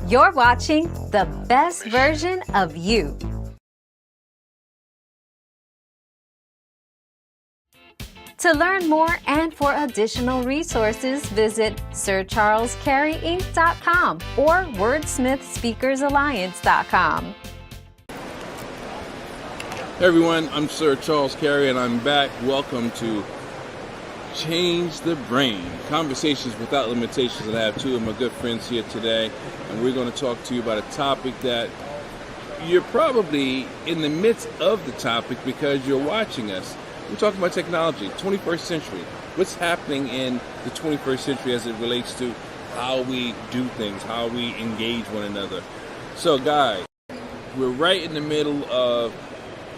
You're watching the best version of you. To learn more and for additional resources, visit sircharlescareyinc.com or wordsmithspeakersalliance.com. Hey everyone, I'm Sir Charles Carey and I'm back. Welcome to Change the Brain, Conversations Without Limitations. And I have two of my good friends here today, and we're going to talk to you about a topic that you're probably in the midst of the topic because you're watching us. We're talking about technology, 21st century. What's happening in the 21st century as it relates to how we do things, how we engage one another. So guys, we're right in the middle of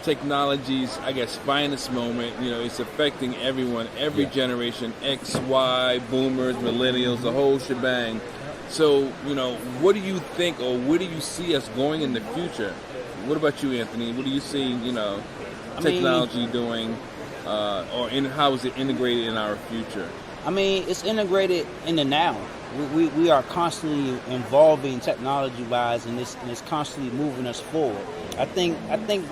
technology's, I guess, finest moment. You know, it's affecting everyone, every generation, X, Y, boomers, millennials, the whole shebang. So, you know, what do you think, or where do you see us going in the future? What about you, Anthony? What do you see, you know, technology doing, or how is it integrated in our future? I mean, it's integrated in the now. We are constantly evolving technology-wise, and it's constantly moving us forward. I think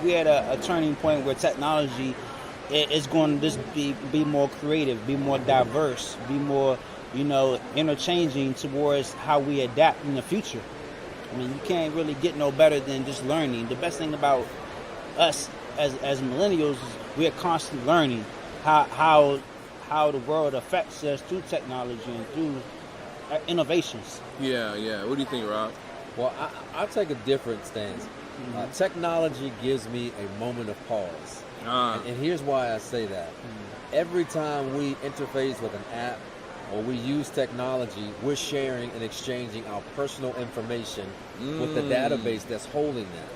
we're at a turning point where technology is going to just be more creative, be more diverse, be more, you know, interchanging towards how we adapt in the future. I mean, you can't really get no better than just learning. The best thing about us as millennials is we are constantly learning how the world affects us through technology and through innovations. Yeah. What do you think, Rob? Well, I'll take a different stance. Technology gives me a moment of pause. And here's why I say that. Every time we interface with an app or we use technology, we're sharing and exchanging our personal information with the database that's holding that.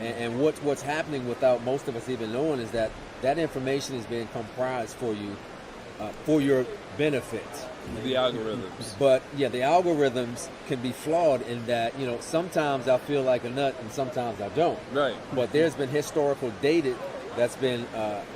And what's happening without most of us even knowing is that information is being comprised for you for your benefit. The algorithms. But yeah, the algorithms can be flawed in that, you know, sometimes I feel like a nut and sometimes I don't. Right. But there's been historical data that's been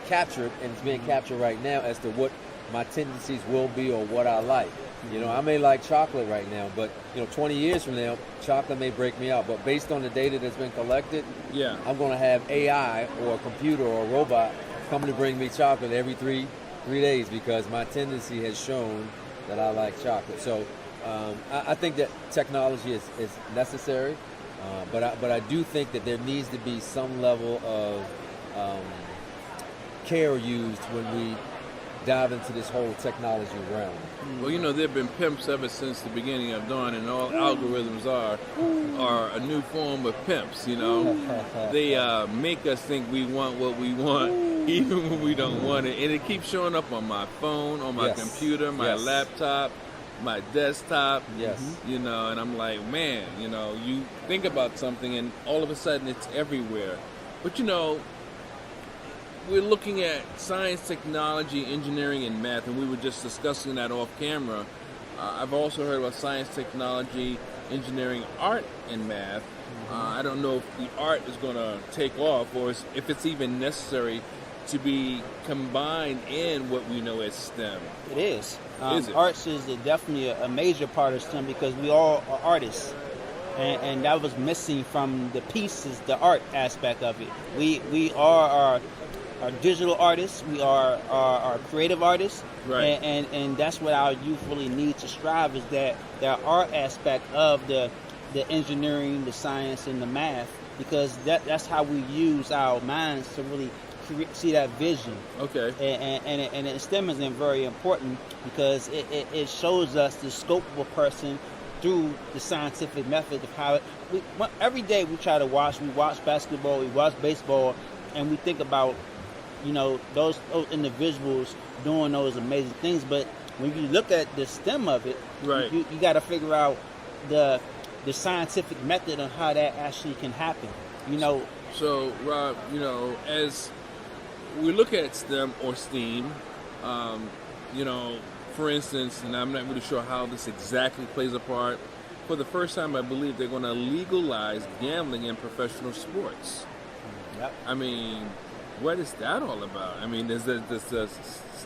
captured, and it's being captured right now as to what my tendencies will be or what I like. You know, I may like chocolate right now, but, you know, 20 years from now, chocolate may break me out. But based on the data that's been collected, I'm going to have AI or a computer or a robot coming to bring me chocolate every three days because my tendency has shown that I like chocolate. So I think that technology is necessary, but I do think that there needs to be some level of care used when we dive into this whole technology realm. Well, you know, there have been pimps ever since the beginning of dawn, and all algorithms are a new form of pimps, you know. They make us think we want what we want, even when we don't want it. And it keeps showing up on my phone, on my computer, my laptop, my desktop, you know, and I'm like, man, you know, you think about something and all of a sudden it's everywhere. But, you know, we're looking at science, technology, engineering, and math, and we were just discussing that off camera. I've also heard about science, technology, engineering, art, and math. I don't know if the art is going to take off or if it's even necessary to be combined in what we know as STEM. It is. Is it? Arts is definitely a major part of STEM because we all are artists. And that was missing from the pieces, the art aspect of it. We are our digital artists, we are our creative artists, right? And that's what our youth really need to strive is that art aspect of the engineering, the science, and the math, because that's how we use our minds to really see that vision. Okay. And STEM is very important because it shows us the scope of a person through the scientific method of how every day we watch basketball, we watch baseball, and we think about, you know, those individuals doing those amazing things. But when you look at the STEM of it, right, you got to figure out the scientific method on how that actually can happen. You know. So Rob, you know, as we look at STEM or STEAM, you know, for instance, and I'm not really sure how this exactly plays a part. For the first time, I believe they're going to legalize gambling in professional sports. Yep. I mean, what is that all about? I mean, does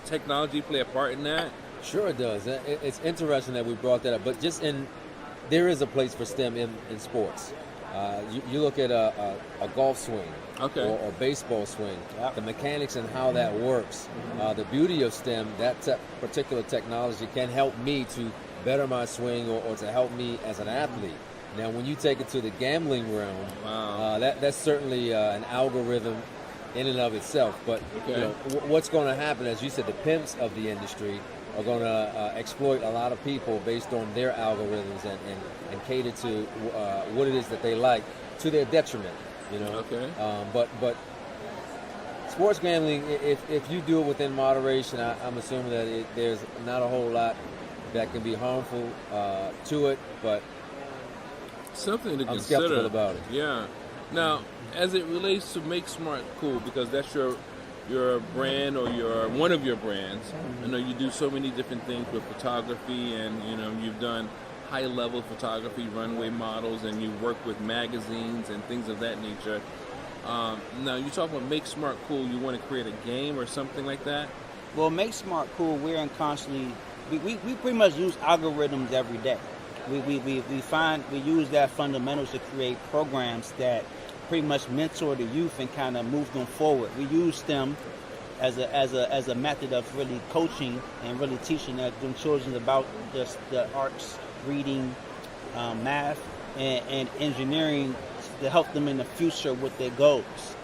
technology play a part in that? Sure it does. It's interesting that we brought that up. But just in there is a place for STEM in sports. You look at a golf swing, Okay. or baseball swing, Yep. the mechanics and how that works. The beauty of STEM, that particular technology can help me to better my swing or to help me as an athlete. Now, when you take it to the gambling realm, Wow. that's certainly an algorithm in and of itself. But Okay. what's going to happen, as you said, the pimps of the industry are going to exploit a lot of people based on their algorithms and cater to what it is that they like to their detriment. Okay. But sports gambling, if you do it within moderation, I'm assuming that there's not a whole lot that can be harmful to it. But Something to I'm consider skeptical about it. Yeah. Now, as it relates to Make Smart Cool, because that's your brand or one of your brands. I know you do so many different things with photography, and you've done high level photography, runway models, and you work with magazines and things of that nature. Now you talk about Make Smart Cool. You want to create a game or something like that? Well, Make Smart Cool, we're in constantly, we pretty much use algorithms every day. We use that fundamentals to create programs that pretty much mentor the youth and kind of move them forward. We use them as a method of really coaching and really teaching them children about the arts, reading, math, and engineering to help them in the future with their goals.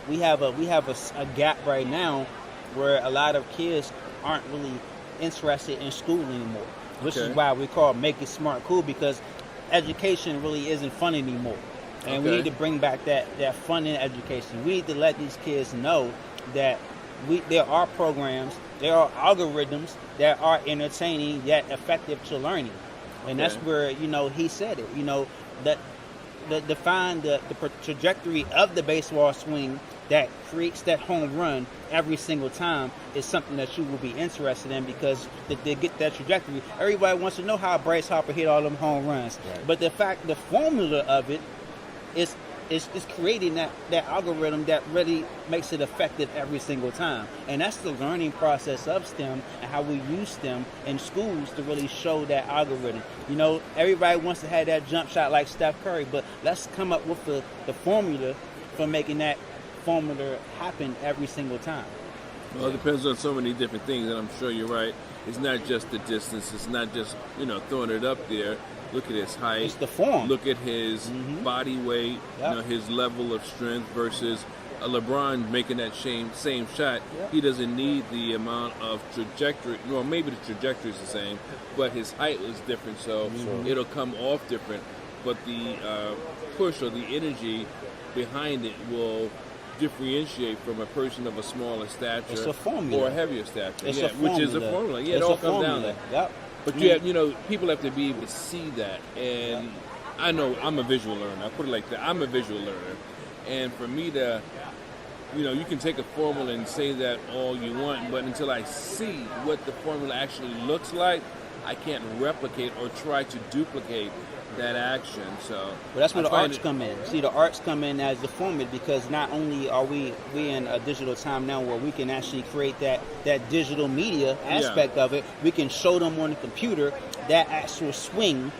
We have a gap right now where a lot of kids aren't really interested in school anymore, which is Okay. why we call Make It Smart Cool, because education really isn't fun anymore. And we Okay. need to bring back that fun in education. We need to let these kids know that there are programs, there are algorithms that are entertaining yet effective to learning. And that's Okay. where, he said it, that define the trajectory of the baseball swing that creates that home run every single time is something that you will be interested in, because they get that trajectory. Everybody wants to know how Bryce Harper hit all them home runs. Right. But the formula of it is creating that algorithm that really makes it effective every single time. And that's the learning process of STEM and how we use STEM in schools to really show that algorithm. Everybody wants to have that jump shot like Steph Curry, but let's come up with the formula for making that formula happen every single time. Well, it depends on so many different things, and I'm sure you're right. It's not just the distance. It's not just throwing it up there. Look at his height. It's the form. Look at his body weight. Yep. His level of strength versus a LeBron making that same shot. Yep. He doesn't need the amount of trajectory. Well, maybe the trajectory is the same, but his height is different, so it'll come off different. But the push or the energy behind it will differentiate from a person of a smaller stature It's a formula. or a heavier stature. It's yeah, a formula. which is a formula. Yeah, It's it all a comes down formula. there. Yep. But you have, people have to be able to see that. And I know I'm a visual learner. I put it like that. I'm a visual learner. And for me to, you can take a formula and say that all you want, but until I see what the formula actually looks like, I can't replicate or try to duplicate that action. So Well, that's where I the find arts it- come in. See, the arts come in as the formula, because not only are we in a digital time now where we can actually create that digital media aspect of it, we can show them on the computer that actual swing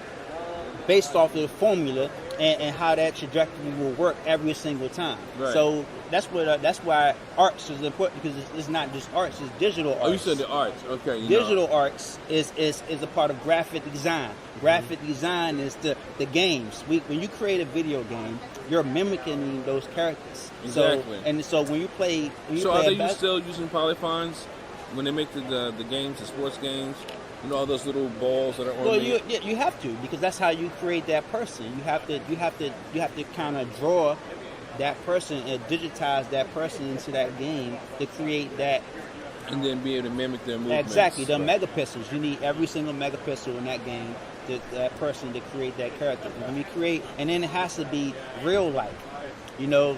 based off of the formula and how that trajectory will work every single time. Right. So that's why arts is important, because it's not just arts, it's digital arts. Oh, you said the arts. Okay. Digital arts is a part of graphic design. Graphic design is the games. When you create a video game, you're mimicking those characters. Exactly. So when you play, So are they still using polyphons when they make the games, the sports games? All those little balls that are on well, there? you have to, because that's how you create that person. You have to kind of draw that person and digitize that person into that game to create that. And then be able to mimic their movements. Exactly, the Right. megapixels. You need every single megapixel in that game, that person to create that character. When we create, and then it has to be real life.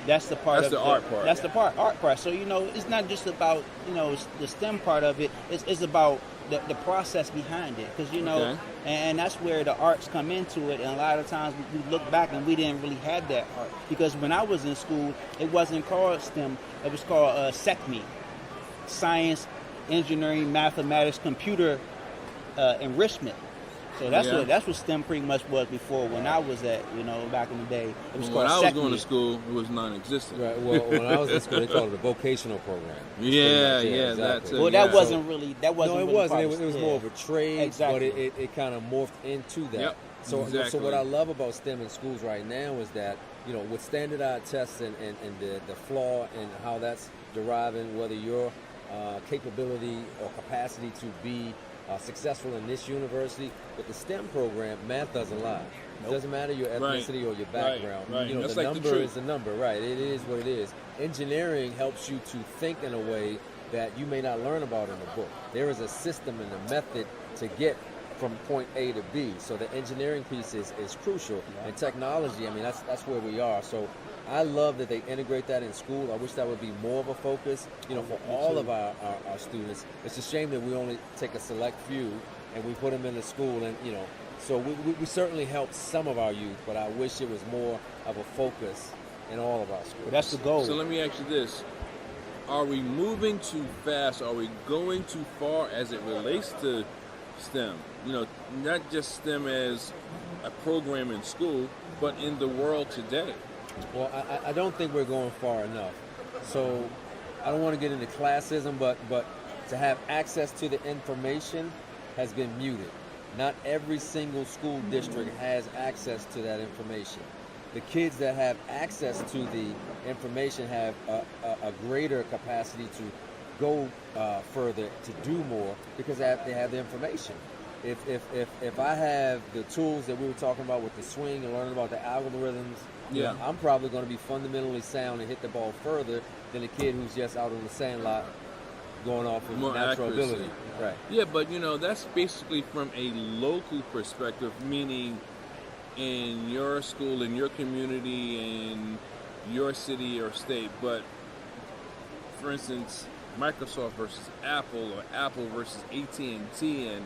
That's the part. That's of the art part. That's the art part. So it's not just about the STEM part of it. It's about the process behind it, because Okay. and that's where the arts come into it. And a lot of times we look back and we didn't really have that art, because when I was in school, it wasn't called STEM. It was called SECME. Science, engineering, mathematics, computer enrichment. So that's Yeah. what STEM pretty much was before when I was at, back in the day. It was When called I was going to SECME. school, it was non-existent. Right. Well, when I was in school, they called it a vocational program. Yeah, Pretty much, that exactly. too. Well, that Yeah. wasn't really. That wasn't. No, it really wasn't. part It of was, it was yeah. more of a trade, Exactly. but it kind of morphed into that. Yep, So exactly. what I love about STEM in schools right now is that, with standardized tests and the flaw and how that's deriving whether your capability or capacity to be successful in this university, with the STEM program, math doesn't lie. It doesn't matter your Right. ethnicity or your Right, background. right. That's The like the number truth. is the number, right? It is what it is. Engineering helps you to think in a way that you may not learn about in a book. There is a system and a method to get from point A to B. So the engineering piece is crucial. And technology, I mean, that's where we are. So I love that they integrate that in school. I wish that would be more of a focus, for all of our students. It's a shame that we only take a select few and we put them in the school, and so we certainly help some of our youth, but I wish it was more of a focus in all of our schools. But that's the goal. So let me ask you this. Are we moving too fast? Are we going too far as it relates to STEM? Not just STEM as a program in school, but in the world today. Well, I don't think we're going far enough. So I don't want to get into classism, but to have access to the information has been muted. Not every single school district has access to that information. The kids that have access to the information have a greater capacity to go further, to do more, because they have the information. If I have the tools that we were talking about with the swing and learning about the algorithms, Yeah. I'm probably going to be fundamentally sound and hit the ball further than a kid who's just out on the sand lot going off of More natural accuracy. ability. Right. Yeah, but that's basically from a local perspective, meaning in your school, in your community, in your city or state. But for instance, Microsoft versus Apple, or Apple versus AT&T, and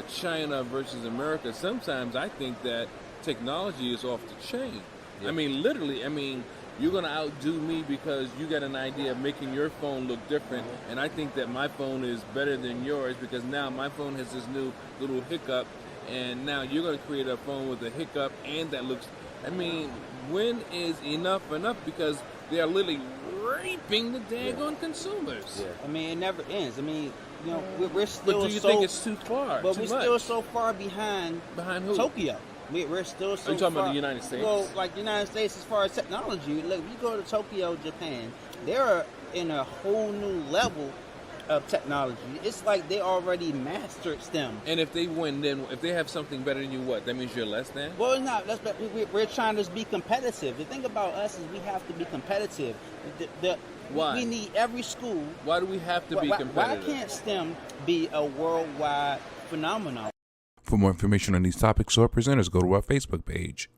China versus America. Sometimes I think that technology is off the chain. Yeah. I mean, literally. You're going to outdo me because you got an idea of making your phone look different, and I think that my phone is better than yours because now my phone has this new little hiccup, and now you're going to create a phone with a hiccup and that looks... when is enough? Because they are literally raping the daggone consumers. Yeah. It never ends. We're still But do you think it's too far? But too we're much? still so far behind Behind who? Tokyo. We're still so Are you talking far. about the United States? Well, like the United States, as far as technology, look, you go to Tokyo, Japan, they're in a whole new level of technology. It's like they already mastered STEM. And if they win, then if they have something better than you, what? That means you're less than? Well, it's not. We're trying to be competitive. The thing about us is we have to be competitive. Why? We need every school. Why do we have to be Why competitive? can't STEM be a worldwide phenomenon? For more information on these topics or presenters, go to our Facebook page.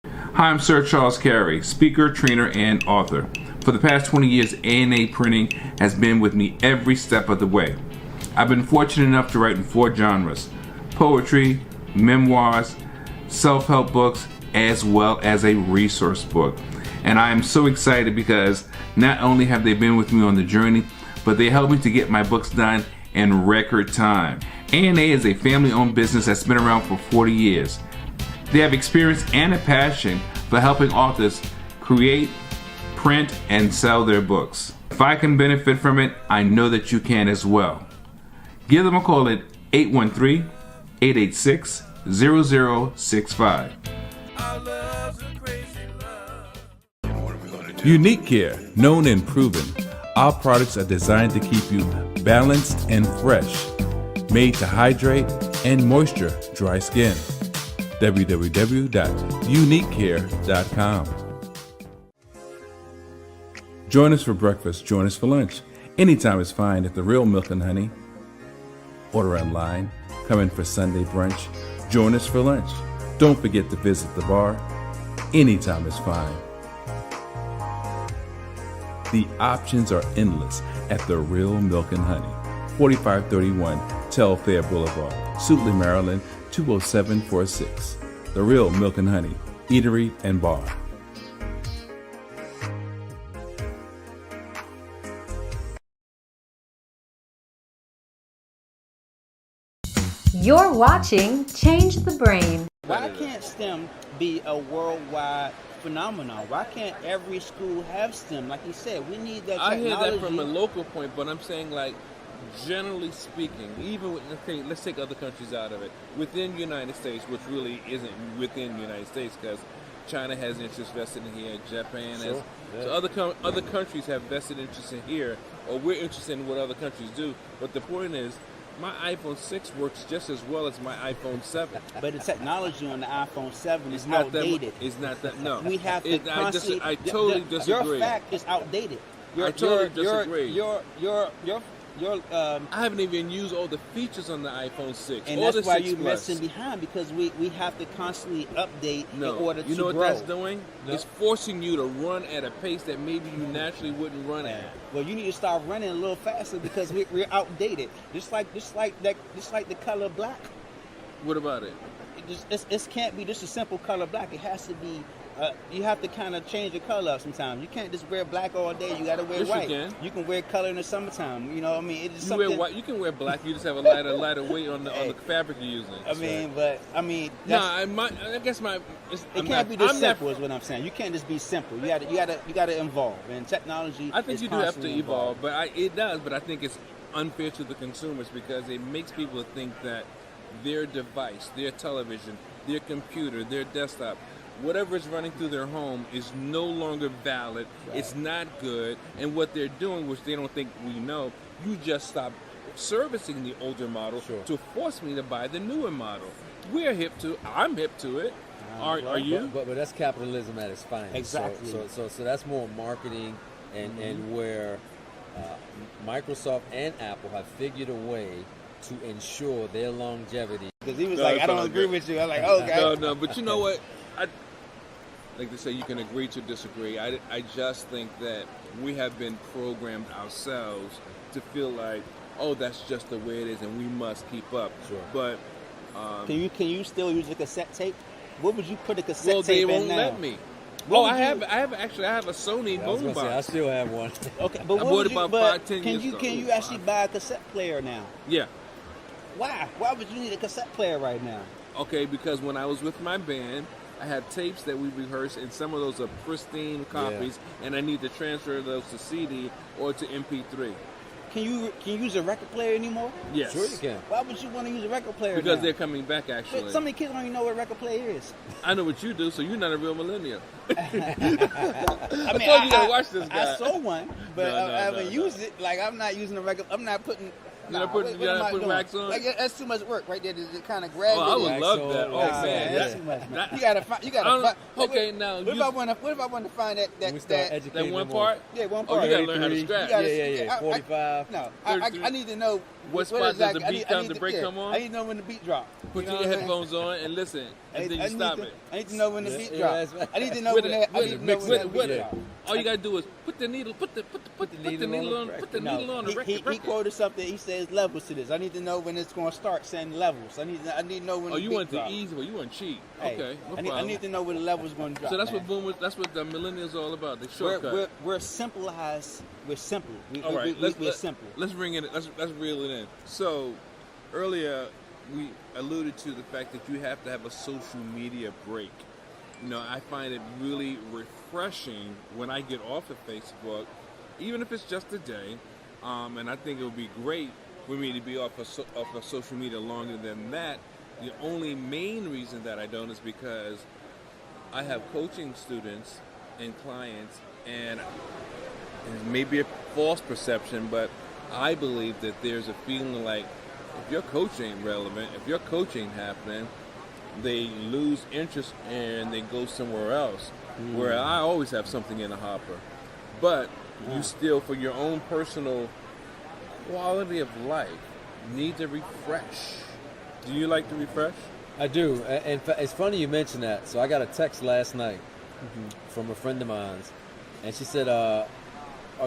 Hi, I'm Sir Charles Carey, speaker, trainer, and author. For the past 20 years, A&A Printing has been with me every step of the way. I've been fortunate enough to write in 4 genres: poetry, memoirs, self-help books, as well as a resource book. And I am so excited because not only have they been with me on the journey, but they helped me to get my books done in record time. A&A is a family-owned business that's been around for 40 years. They have experience and a passion for helping authors create, print, and sell their books. If I can benefit from it, I know that you can as well. Give them a call at 813-886-0065. Unique Care, known and proven. Our products are designed to keep you balanced and fresh, made to hydrate and moisture dry skin. www.uniquecare.com. Join us for breakfast, join us for lunch. Anytime is fine at The Real Milk and Honey. Order online, come in for Sunday brunch, join us for lunch. Don't forget to visit the bar. Anytime is fine. The options are endless at The Real Milk and Honey, 4531 Telfair Boulevard, Suitland, Maryland, 20746. The Real Milk and Honey, Eatery and Bar. You're watching Change the Brain. Why can't STEM be a worldwide phenomenon? Why can't every school have STEM? Like you said, we need that I technology. hear that from a local point, but I'm saying, like, generally speaking, even with, okay, let's take other countries out of it. Within the United States, which really isn't within the United States, because China has interest vested in here, Japan has. Sure, yeah. So other countries have vested interest in here, or we're interested in what other countries do. But the point is, my iPhone 6 works just as well as my iPhone 7. But the technology on the iPhone 7 It's is not that. outdated. It's not that. No, We have to constantly. I totally disagree. Your fact is outdated. I totally disagree. Your I haven't even used all the features on the iPhone 6. and or that's the why 6 you're Plus. messing behind, because we have to constantly update No, in order to you know what grow. that's doing? No. It's forcing you to run at a pace that maybe you naturally wouldn't run at. Well, you need to start running a little faster because we're outdated. Just like the color black. What about it? It can't be just a simple color black. It has to be. You have to kind of change the color up sometimes. You can't just wear black all day. You got to wear Yes, you white. can. can wear color in the summertime. You know, what I mean, it's You something. wear white. You can wear black. You just have a lighter weight on the fabric you're using. No, I guess my. It can't be just simple, is what I'm saying. You can't just be simple. You got to evolve, and technology. I think is you do have to constantly evolve, evolving. but it does. But I think it's unfair to the consumers because it makes people think that their device, their television, their computer, their desktop, whatever is running through their home is no longer valid. Right. It's not good. And what they're doing, which they don't think we know, you just stop servicing the older model Sure. to force me to buy the newer model. We're hip to. I'm hip to it. Are you? But that's capitalism at its finest. Exactly. So that's more marketing, and where Microsoft and Apple have figured a way to ensure their longevity. Because he was No, like, it's I don't all agree good. with you. I'm like, okay. No, but you know what? Like they say, you can agree to disagree. I just think that we have been programmed ourselves to feel like, oh, that's just the way it is, and we must keep up. Sure. But Can you still use a cassette tape? What would you put a cassette well, tape they won't in now? let me. What Oh, would I you- have a Sony I was gonna say, I boombox. still have one. Okay, but I what bought would it you, about but 5-10 can years you ago. can you actually buy a cassette player now? Yeah. Why? Why would you need a cassette player right now? Okay, because when I was with my band, I had tapes that we rehearsed, and some of those are pristine copies, and I need to transfer those to CD or to MP3. Can you use a record player anymore? Yes. Sure you can. Why would you want to use a record player Because now? they're coming back, actually. But so many kids don't even know what a record player is. I know what you do, so you're not a real millennial. I mean, told you to watch this guy. I saw one, but No, I no, haven't no. used it. Like, I'm not using a record. I'm not putting. You're not putting- you're am not I putting doing? wax on? Like, that's too much work right there to kind of grab Oh, it. I would Wax love on, that. Oh, wax man. on, that's yeah. too much. That- You gotta find. You I gotta don't- find. okay, now, What if you- I want to? What if I want to find that When we start that? educating That one them on part? Yeah, one Oh, part. you gotta learn how to 33. scratch. You gotta- Yeah. 45. No, I need to know What spot does exactly- the beat come, the break come on? I need to know when the beat drop. Put You know your what I'm saying? headphones on and listen, and then you stop it. I need to know when the Yeah, beat yeah, drop. that's right. I need to know With when it, that. I with need it, to know mix when with that it, with beat it. drop. All you gotta do is put the needle on the No. record. He quoted something. He says levels to this. I need to know when it's going to start saying levels. I need to know when. Oh, the you beat want the drop. easy way? You want cheap? Hey, Okay, no I problem. need to know when the level's going to drop. So that's man. what boomers. That's what the millennials are all about. They shortcut. We're civilized. We're simple. All right, We're simple. Let's bring it. Let's reel it in. So earlier we alluded to the fact that you have to have a social media break. You know, I find it really refreshing when I get off of Facebook, even if it's just a day. And I think it would be great for me to be off of social media longer than that. The only main reason that I don't is because I have coaching students and clients, and it may be a false perception, but I believe that there's a feeling like if your coach ain't relevant, if your coach ain't happening, they lose interest and they go somewhere else. Where I always have something in the hopper. But you still, for your own personal quality of life, need to refresh. Do you like to refresh? I do. In fact, it's funny you mentioned that. So I got a text last night from a friend of mine, and she said, "Are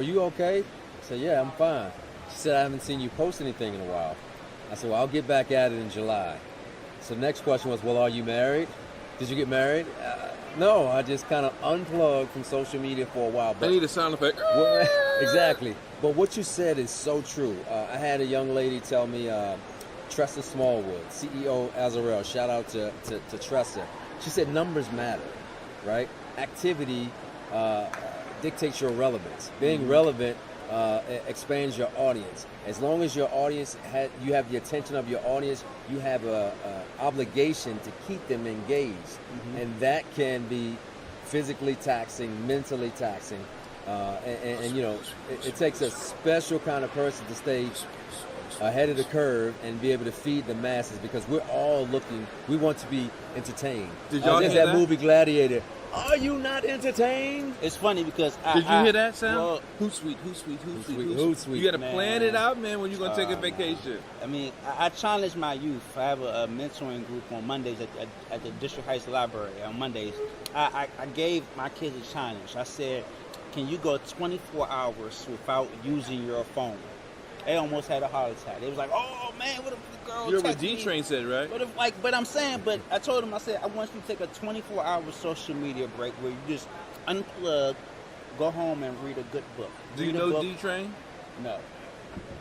you okay?" I said, "Yeah, I'm fine." She said, "I haven't seen you post anything in a while." I said, "Well, I'll get back at it in July." So the next question was, "Well, are you married? Did you get married?" No, I just kind of unplugged from social media for a while. I need a sound effect. Exactly. But what you said is so true. I had a young lady tell me Tressa Smallwood, CEO Azarel. Shout out to Tressa. She said numbers matter, right? Activity dictates your relevance. Being relevant expands your audience. As long as your audience you have the attention of your audience, you have a obligation to keep them engaged, and that can be physically taxing, mentally taxing, and you know, it takes a special kind of person to stay ahead of the curve and be able to feed the masses, because we're all looking. We want to be entertained. Did y'all there's hear that that? movie Gladiator? Are you not entertained? It's funny because Did you hear that sound? Well, Hootsuite. Hootsuite. You got to Man. plan it out, man, when you're going to take a vacation. I mean, I challenge my youth. I have a mentoring group on Mondays at the District Heights Library. On Mondays, I gave my kids a challenge. I said, can you go 24 hours without using your phone? They almost had a heart attack. They was like, oh, man, what if the girl You heard what text me? D-Train said, right? But I told him, I said, I want you to take a 24-hour social media break where you just unplug, go home and read a good book. Do you Read a know book. D-Train? No.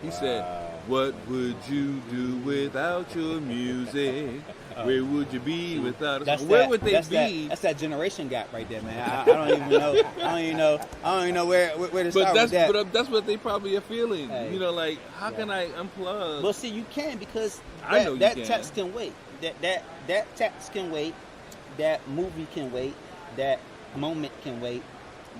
He said, what would you do without your music? Where would you be without us? Where would they be? That's that generation gap right there, man. I don't even know. I don't even know where to start with that. But that's what they probably are feeling. Hey. You know, like, how can I unplug? Well, see, you can, because I know you that can. text can wait. That text can wait. That movie can wait. That moment can wait.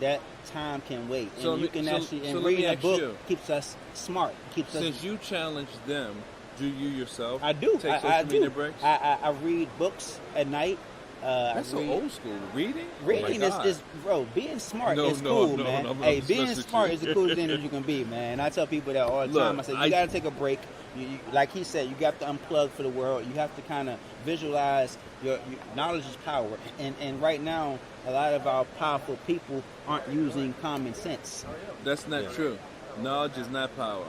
That time can wait. And So you can actually, so and let me reading a ask book you. keeps us smart. Keeps us. Since you challenged them, do you yourself I do. take social I media do. breaks? I read books at night. That's I so read, old school. Reading? Reading Oh my God. is bro, being smart No, is no, cool, no, man. no, Hey, no, being listen smart to is the you. coolest thing that you can be, man. I tell people that all the Look, time. I say, you gotta take a break. You, like he said, you got to unplug for the world. You have to kind of visualize your knowledge is power. And right now, a lot of our powerful people aren't using common sense. That's not true. Knowledge is not power.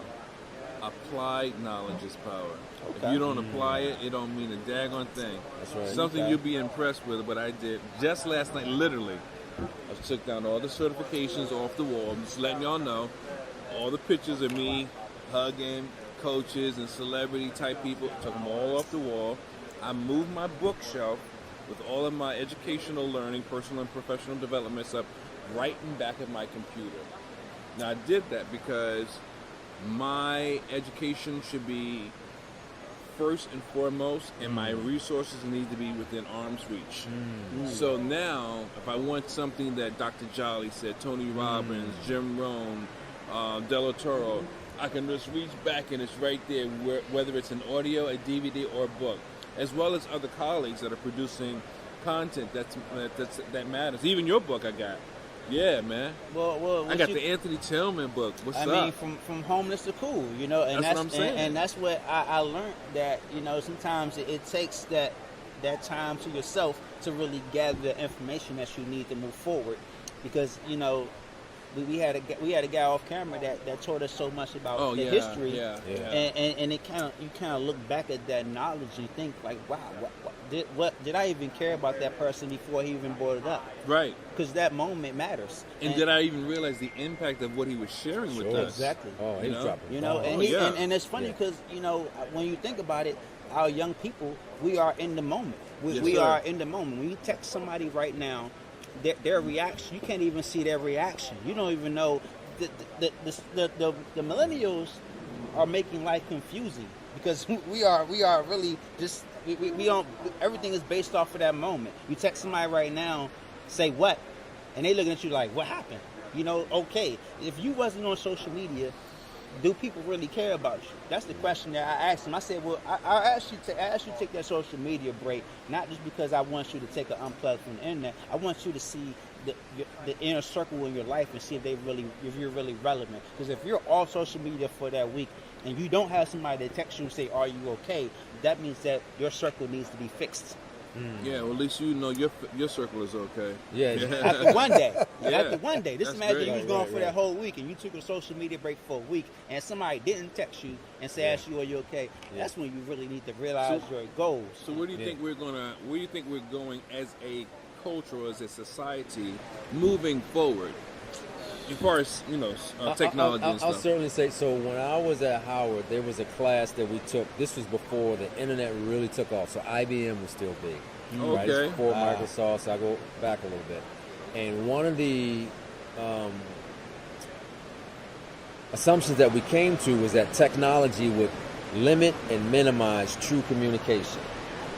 Applied knowledge is power. If Okay. you don't apply it, it don't mean a daggone thing. That's right. Something Okay. you'll be impressed with, but I did just last night, literally. I took down all the certifications off the wall. I'm just letting y'all know. All the pictures of me hugging coaches and celebrity type people, took them all off the wall. I moved my bookshelf with all of my educational learning, personal and professional developments up right in back of my computer. Now I did that because my education should be first and foremost, and my resources need to be within arm's reach. So now, if I want something that Dr. Jolly said, Tony Robbins, Jim Rohn, Del Toro, I can just reach back and it's right there, whether it's an audio, a DVD, or a book, as well as other colleagues that are producing content that matters. Even your book I got. Yeah, man. Well, I got the Anthony Tillman book. What's I up? mean, from homeless to cool, you know, and That's what I'm saying. And that's what I learned, that, you know, sometimes it takes that time to yourself to really gather the information that you need to move forward, because, you know, we had a guy off camera that taught us so much about the history, and it you kind of look back at that knowledge and think like, wow, what did I even care about that person before he even brought it up? Right. Because that moment matters. And did I even realize the impact of what he was sharing with us? Exactly. Oh, he's You know? dropping. You know, bombs. and it's funny because, you know, when you think about it, our young people, we are in the moment. Yes, We sir. are in the moment. When you text somebody right now, their reaction, you can't even see their reaction. You don't even know. The millennials are making life confusing, because we are really just we don't. Everything is based off of that moment. You text somebody right now, say what, and they looking at you like, what happened? You know, okay, if you wasn't on social media, do people really care about you? That's the question that I asked him. I said, well, I asked you to take that social media break, not just because I want you to take an unplug from the internet. I want you to see the inner circle in your life and see if you're really relevant. Because if you're off social media for that week and you don't have somebody that text you and say, are you okay? That means that your circle needs to be fixed. Yeah, well, at least you know your circle is okay. Yeah. After one day. Yeah. After one day. Just That's imagine great. you was gone Right, for right. that whole week and you took a social media break for a week and somebody didn't text you and say, ask you, are you okay? That's when you really need to realize your goals. So where do you think we're going as a culture, or as a society, moving forward? as far as technology and I'll stuff. certainly say so. When I was at Howard, there was a class that we took. This was before the internet really took off, so IBM was still big. Right? Okay. It's before Microsoft, so I go back a little bit. And one of the assumptions that we came to was that technology would limit and minimize true communication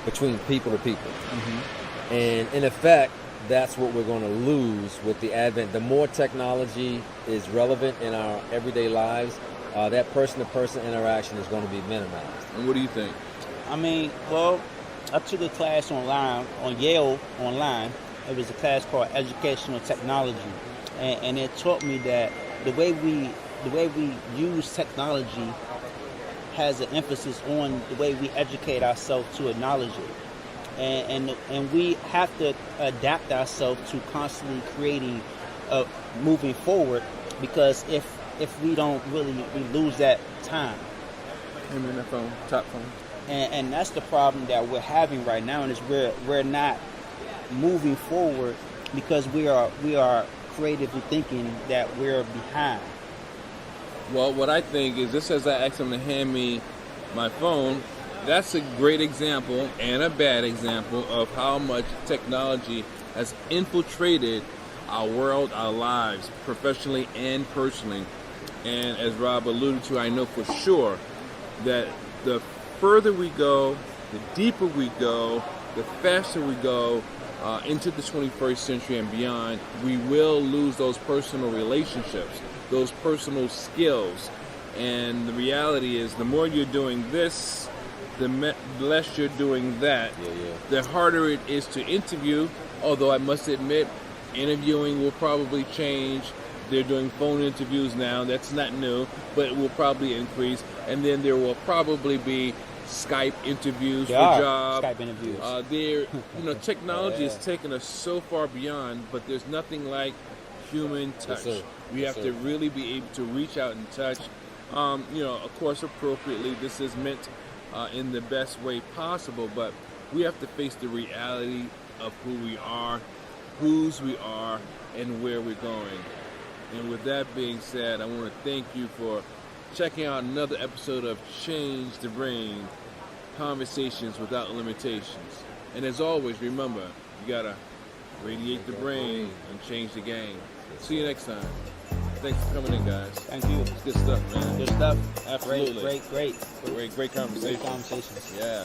between people to people. And in effect, that's what we're going to lose with the advent. The more technology is relevant in our everyday lives, that person-to-person interaction is going to be minimized. And what do you think? I mean, well, I took a class online on Yale online. It was a class called Educational Technology, and it taught me that the way we use technology has an emphasis on the way we educate ourselves to acknowledge it, and we have to adapt ourselves to constantly creating, moving forward, because if we don't really, we lose that time. Him in the phone, top phone. And that's the problem that we're having right now, and is we're not moving forward because we are creatively thinking that we're behind. Well, what I think is, just as I asked him to hand me my phone, that's a great example and a bad example of how much technology has infiltrated our world, our lives, professionally and personally. And as Rob alluded to, I know for sure that the further we go, the deeper we go, the faster we go into the 21st century and beyond, we will lose those personal relationships, those personal skills. And the reality is, the more you're doing this, the less you're doing that. The harder it is to interview, although I must admit, interviewing will probably change. They're doing phone interviews now. That's not new, but it will probably increase. And then there will probably be Skype interviews for jobs. Skype interviews. Technology has taken us so far beyond, but there's nothing like human touch. Yes, sir. We have to really be able to reach out and touch. Of course, appropriately, this is meant in the best way possible, but we have to face the reality of who we are, whose we are, and where we're going. And with that being said, I want to thank you for checking out another episode of Change the Brain, Conversations Without Limitations. And as always, remember, you gotta radiate the brain and change the game. See you next time. Thanks for coming in, guys. Thank you. It's good stuff, man. Good stuff. Absolutely. Great Great conversation. conversations. Yeah.